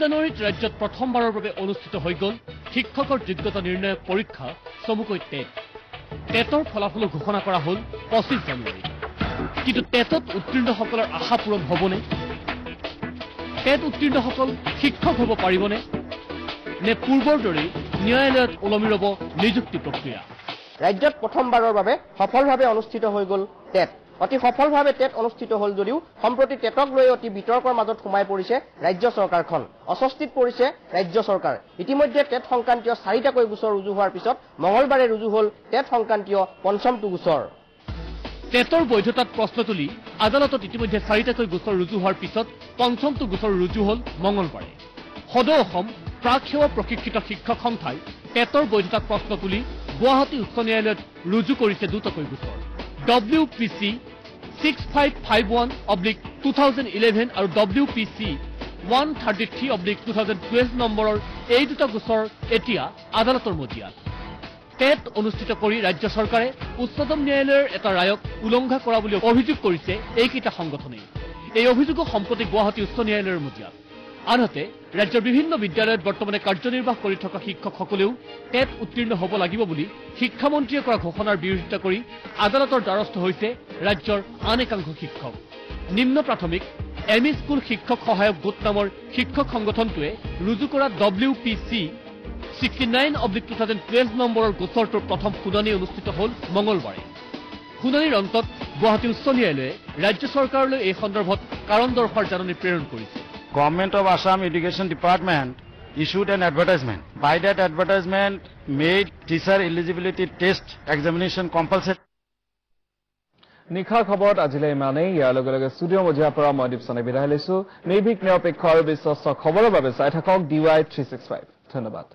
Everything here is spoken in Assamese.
জানুৱাৰীত ৰাজ্যত প্ৰথমবাৰৰ বাবে অনুষ্ঠিত হৈ গ'ল শিক্ষকৰ যোগ্যতা নিৰ্ণয় পৰীক্ষা চমুকৈ টেট। টেটৰ ফলাফলো ঘোষণা কৰা হ'ল 25 জানুৱাৰী। কিন্তু টেটত উত্তীৰ্ণসকলৰ আশা পূৰণ হ'বনে? টেট উত্তীৰ্ণসকল শিক্ষক হ'ব পাৰিবনে? নে পূৰ্বৰ দৰেই ন্যায়ালয়ত ওলমি ৰ'ব নিযুক্তি প্ৰক্ৰিয়া? ৰাজ্যত প্ৰথমবাৰৰ বাবে সফলভাৱে অনুষ্ঠিত হৈ গ'ল টেট। অতি সফলভাৱে টেট অনুষ্ঠিত হ'ল যদিও সম্প্ৰতি টেটক লৈ অতি বিতৰ্কৰ মাজত সোমাই পৰিছে ৰাজ্য চৰকাৰখন। অস্বস্তিত পৰিছে ৰাজ্য চৰকাৰ। ইতিমধ্যে টেট সংক্ৰান্তীয় 4টাকৈ গোচৰ ৰুজু হোৱাৰ পিছত মঙলবাৰে ৰুজু হ'ল টেট সংক্ৰান্তীয় 5মটো গোচৰ। টেটৰ বৈধতাত প্ৰশ্ন তুলি আদালতত ইতিমধ্যে 4টাকৈ গোচৰ ৰুজু হোৱাৰ পিছত 5মটো গোচৰ ৰুজু হ'ল মঙলবাৰে। সদৌ অসম প্ৰাক সেৱা প্ৰশিক্ষিত শিক্ষক সন্থাই টেটৰ বৈধতাত প্ৰশ্ন তুলি গুৱাহাটী উচ্চ ন্যায়ালয়ত ৰুজু কৰিছে 2টাকৈ গোচৰ। WPC 6551/2011 আৰু WPC 133/2012 নম্বৰৰ এই 2টা গোচৰ এতিয়া আদালতৰ মজিয়াত। টেট অনুষ্ঠিত কৰি ৰাজ্য চৰকাৰে উচ্চতম ন্যায়ালয়ৰ এটা ৰায়ক উলংঘা কৰা বুলি অভিযোগ কৰিছে এইকেইটা সংগঠনে। এই অভিযোগো সম্প্ৰতি গুৱাহাটী উচ্চ ন্যায়ালয়ৰ মজিয়াত। আনহাতে ৰাজ্যৰ বিভিন্ন বিদ্যালয়ত বৰ্তমানে কাৰ্যনিৰ্বাহ কৰি থকা শিক্ষকসকলেও টেট উত্তীৰ্ণ হ'ব লাগিব বুলি শিক্ষামন্ত্ৰীয়ে কৰা ঘোষণাৰ বিৰোধিতা কৰি আদালতৰ দ্বাৰস্থ হৈছে ৰাজ্যৰ আন একাংশ শিক্ষক। নিম্ন প্ৰাথমিক ME স্কুল শিক্ষক সহায়ক গোট নামৰ শিক্ষক সংগঠনটোৱে ৰুজু কৰা WPC 69/2012 নম্বৰৰ গোচৰটোৰ প্ৰথম শুনানি অনুষ্ঠিত হ'ল মঙলবাৰে। শুনানিৰ অন্তত গুৱাহাটী উচ্চ ন্যায়ালয়ে ৰাজ্য চৰকাৰলৈ এই সন্দৰ্ভত কাৰণ দৰ্শাৰ জাননী প্ৰেৰণ কৰিছে। Government of Assam Education Department issued an advertisement. By that advertisement made teacher eligibility test examination compulsory. নিশাৰ খবৰত আজিলৈ ইমানেই। ইয়াৰ লগে লগে ষ্টুডিঅ' মজিয়াৰ পৰা মই দীপচনে বিদায় লৈছো। নিৰ্ভীক নিৰপেক্ষ আৰু বিশ্বস্ত খবৰৰ বাবে চাই থাকক DY 365। ধন্যবাদ।